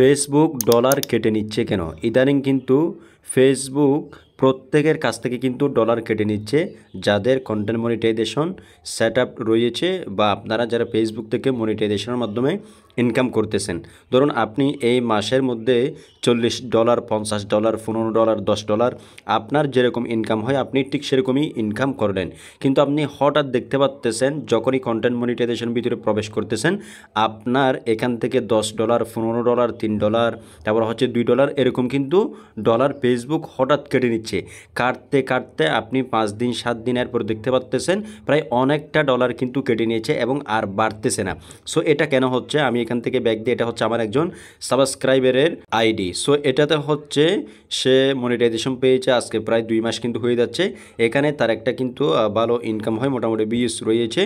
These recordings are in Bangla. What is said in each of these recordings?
ফেসবুক ডলার কেটে নিচ্ছে কেন? ইদানিং কিন্তু ফেসবুক প্রত্যেকের কাছ থেকে কিন্তু ডলার কেটে নিচ্ছে, যাদের কন্টেন্ট মনিটাইজেশন সেট আপ রয়েছে বা আপনারা যারা ফেসবুক থেকে মনিটাইজেশনের মাধ্যমে ইনকাম করতেছেন। ধরুন আপনি এই মাসের মধ্যে $40, $50, $15, $10 আপনার যেরকম ইনকাম হয় আপনি ঠিক সেরকমই ইনকাম করলেন। কিন্তু আপনি হঠাৎ দেখতে পাচ্তেছেন যখনই কন্টেন্ট মনিটাইজেশন ভিতরে প্রবেশ করতেছেন আপনার এখান থেকে $10, $15, $3, তারপর হচ্ছে $2 এরকম কিন্তু ডলার ফেসবুক হঠাৎ কেটে নিচ্ছে। কাটতে কাটতে আপনি 5 দিন 7 দিন এরপর দেখতে পাচ্তেছেন প্রায় অনেকটা ডলার কিন্তু কেটে নিয়েছে এবং আর বাড়তেছে না। সো এটা কেন হচ্ছে, আমি এখান থেকে ব্যাক দিয়ে, এটা হচ্ছে আমার একজন সাবস্ক্রাইবারের আইডি। সো এটাতে হচ্ছে সে মনিটাইজেশন পেয়েছে আজকে প্রায় 2 মাস কিন্তু হয়ে যাচ্ছে। এখানে তার একটা কিন্তু ভালো ইনকাম হয়, মোটামুটি ভিউজ রয়েছে,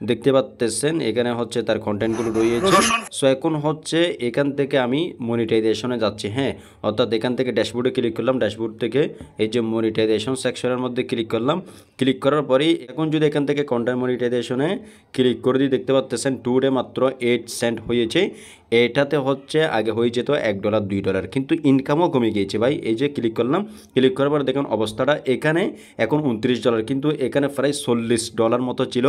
দেখতে পাচ্তেছেন এখানে হচ্ছে তার কন্টেন্টগুলো রয়েছে। সো এখন হচ্ছে এখান থেকে আমি মনিটাইজেশনে যাচ্ছি, হ্যাঁ, অর্থাৎ এখান থেকে ড্যাশবোর্ডে ক্লিক করলাম, ড্যাশবোর্ড থেকে এই যে মনিটাইজেশন সেকশনের মধ্যে ক্লিক করলাম। ক্লিক করার পরেই এখন যদি এখান থেকে কন্টেন্ট মনিটাইজেশনে ক্লিক করে দিই দেখতে পাচ্তেছেন টুডে মাত্র 8 সেন্ট হয়েছে। এটাতে হচ্ছে আগে হয়ে যেত $1 $2, কিন্তু ইনকামও কমে গিয়েছে ভাই। এই যে ক্লিক করলাম, ক্লিক করার পর দেখুন অবস্থাটা এখানে এখন $29, কিন্তু এখানে প্রায় $40 মতো ছিল,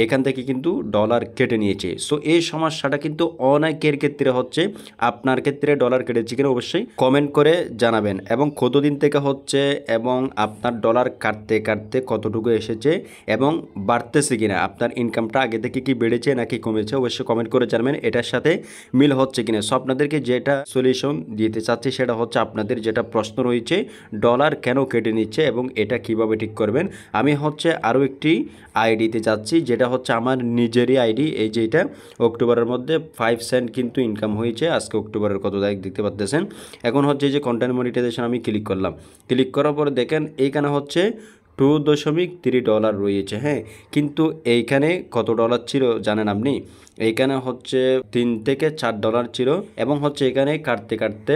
এখান থেকে কিন্তু ডলার কেটে নিয়েছে। সো এই সমস্যাটা কিন্তু অনেকের ক্ষেত্রে হচ্ছে, আপনার ক্ষেত্রে ডলার কেটেছে কিনা অবশ্যই কমেন্ট করে জানাবেন, এবং কতদিন থেকে হচ্ছে এবং আপনার ডলার কাটতে কাটতে কতটুকু এসেছে এবং বাড়তেছে কিনা, আপনার ইনকামটা আগে থেকে কি বেড়েছে নাকি কমেছে অবশ্যই কমেন্ট করে জানাবেন। এটার সাথে মিল হচ্ছে কিনা। সো আপনাদেরকে যেটা সলিউশন দিতে চাচ্ছি সেটা হচ্ছে আপনাদের যেটা প্রশ্ন রয়েছে ডলার কেন কেটে নিচ্ছে এবং এটা কিভাবে ঠিক করবেন। আমি হচ্ছে আরও একটি আইডিতে যাচ্ছি, যেটা হচ্ছে আমার নিজেরই আইডি। এই যে এটা অক্টোবরের মধ্যে 5 সেন্ট কিন্তু ইনকাম হয়েছে, আজকে অক্টোবরের কত তারিখ দেখতে পাচ্ছেন। এখন হচ্ছে যে কন্টেন্ট মনিটাইজেশন আমি ক্লিক করলাম, ক্লিক করার পরে দেখেন এইখানে হচ্ছে $2.3 রয়েছে, হ্যাঁ, কিন্তু এইখানে কত ডলার ছিল জানেন আপনি? এইখানে হচ্ছে $3 থেকে $4 ছিল, এবং হচ্ছে এখানে কাটতে কাটতে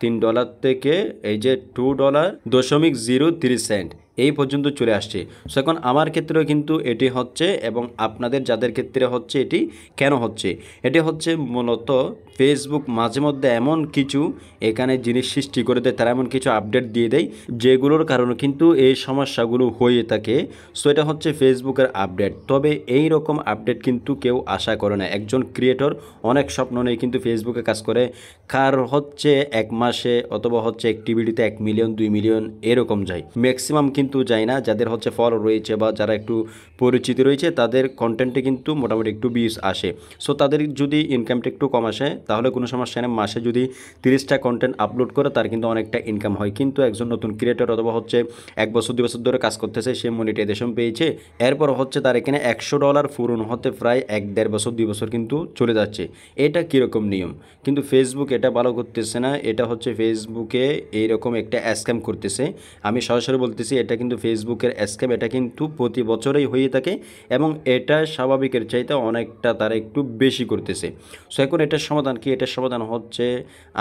$3 থেকে এই যে $2.03 এই পর্যন্ত চলে আসছে। সো এখন আমার ক্ষেত্রেও কিন্তু এটি হচ্ছে, এবং আপনাদের যাদের ক্ষেত্রে হচ্ছে এটি কেন হচ্ছে, এটি হচ্ছে মূলত ফেসবুক মাঝে মধ্যে এমন কিছু এখানে জিনিস সৃষ্টি করে দেয়, তারা এমন কিছু আপডেট দিয়ে দেয় যেগুলোর কারণে কিন্তু এই সমস্যাগুলো হয়ে থাকে। সো এটা হচ্ছে ফেসবুকের আপডেট, তবে এই রকম আপডেট কিন্তু কেউ আশা করে না। একজন ক্রিয়েটর অনেক স্বপ্ন নিয়ে কিন্তু ফেসবুকে কাজ করে, কার হচ্ছে 1 মাসে অথবা হচ্ছে একটি ভিডিওতে 1 মিলিয়ন 2 মিলিয়ন এরকম যায়, ম্যাক্সিমাম কিন্তু যায় না। যাদের হচ্ছে ফলো রয়েছে বা যারা একটু পরিচিতি রয়েছে তাদের কন্টেন্টে কিন্তু মোটামুটি একটু ভিউজ আসে। সো তাদের যদি ইনকামটা একটু কম আসে তাহলে কোনো সমস্যা নেই, মাসে যদি 30টা কন্টেন্ট আপলোড করে তার কিন্তু অনেকটা ইনকাম হয়। কিন্তু একজন নতুন ক্রিয়েটর অথবা হচ্ছে 1 বছর 2 বছর ধরে কাজ করতেছে, সে মনিটাইজেশন পেয়েছে, এরপর হচ্ছে তার এখানে $100 পূরণ হতে প্রায় 1-1.5 বছর 2 বছর কিন্তু চলে যাচ্ছে। এটা কীরকম নিয়ম? কিন্তু ফেসবুক এটা ভালো করতেছে না, এটা হচ্ছে ফেসবুকে এইরকম একটা স্ক্যাম করতেছে। আমি সরাসরি বলতেছি এটা কিন্তু ফেসবুকের স্ক্যাম, এটা কিন্তু প্রতি বছরেই হয়ে থাকে এবং এটা স্বাভাবিকের চাইতে অনেকটা তারা একটু বেশি করতেছে। সো এখন এটার সমাধান কি? এটার সমাধান হচ্ছে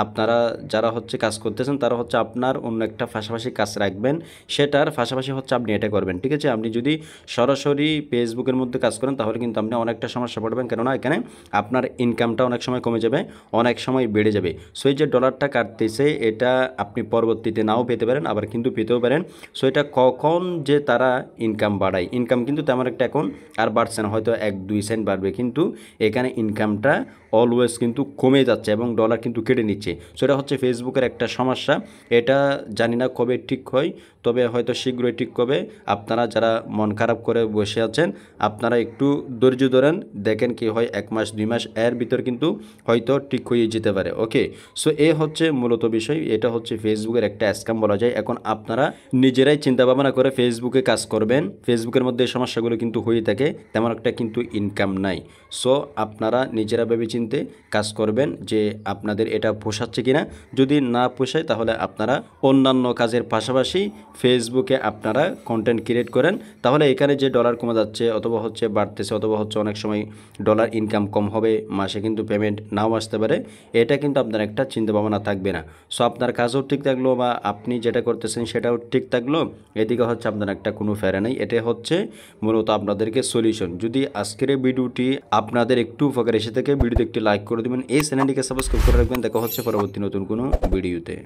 আপনারা যারা হচ্ছে কাজ করতেছেন তারা হচ্ছে আপনার অন্য একটা পাশাপাশি কাজ রাখবেন, সেটার পাশাপাশি হচ্ছে আপনি এটা করবেন, ঠিক আছে? আপনি যদি সরাসরি ফেসবুকের মধ্যে কাজ করেন তাহলে কিন্তু আপনি অনেকটা সমস্যা পড়বেন, কেননা এখানে আপনার ইনকামটা অনেক সময় কমে যাবে, অনেক সময় বেড়ে যাবে। সো এই যে ডলারটা কাটতেছে এটা আপনি পরবর্তীতে নাও পেতে পারেন, আবার কিন্তু পেতেও পারেন। সো এটা কখন যে তারা ইনকাম বাড়ায়, ইনকাম কিন্তু তেমন একটা এখন আর বাড়ছে না, হয়তো 1-2 সেন্ট বাড়বে, কিন্তু এখানে ইনকামটা অলওয়েজ কিন্তু কমে যাচ্ছে এবং ডলার কিন্তু কেটে নিচ্ছে। সো এটা হচ্ছে ফেসবুকের একটা সমস্যা। এটা জানি না কবে ঠিক হয়, তবে হয়তো শীঘ্রই ঠিক হবে। আপনারা যারা মন খারাপ করে বসে আছেন আপনারা একটু ধৈর্য ধরেন, দেখেন কি হয়, 1 মাস 2 মাস এর ভিতর কিন্তু হয়তো ঠিক হয়ে যেতে পারে। ওকে, সো এ হচ্ছে মূলত বিষয়, এটা হচ্ছে ফেসবুকের একটা স্ক্যাম বলা যায়। এখন আপনারা নিজেরাই চিন্তা ভাবনা করে ফেসবুকে কাজ করবেন, ফেসবুকের মধ্যে এই সমস্যাগুলো কিন্তু হয়ে থাকে, তেমন একটা কিন্তু ইনকাম নাই। সো আপনারা নিজেরা ভেবে চিন্তে কাজ করবেন যে আপনাদের এটা পোষাচ্ছে কিনা। যদি না পোষায় তাহলে আপনারা অন্যান্য কাজের পাশাপাশি ফেসবুকে আপনারা কন্টেন্ট ক্রিয়েট করেন, তাহলে এখানে যে ডলার কমে যাচ্ছে অথবা হচ্ছে বাড়তেছে অথবা হচ্ছে অনেক সময় ডলার ইনকাম কম হবে, মাসে কিন্তু পেমেন্ট নাও আসতে পারে, এটা কিন্তু আপনার একটা চিন্তা ভাবনা থাকবে না। সো আপনার কাজও ঠিক থাকলো বা আপনি যেটা করতেছেন সেটাও ঠিক থাকলো, এদিকে হচ্ছে আপনার একটা কোনো ফেরা নেই। এটা হচ্ছে মূলত আপনাদেরকে সলিউশন। যদি আজকের এই ভিডিওটি আপনাদের একটু উপকার এসে থাকে, ভিডিওতে একটি লাইক করে দেবেন, এই চ্যানেলটিকে সাবস্ক্রাইব করে রাখবেন। দেখা হচ্ছে পরবর্তী নতুন কোনো ভিডিওতে।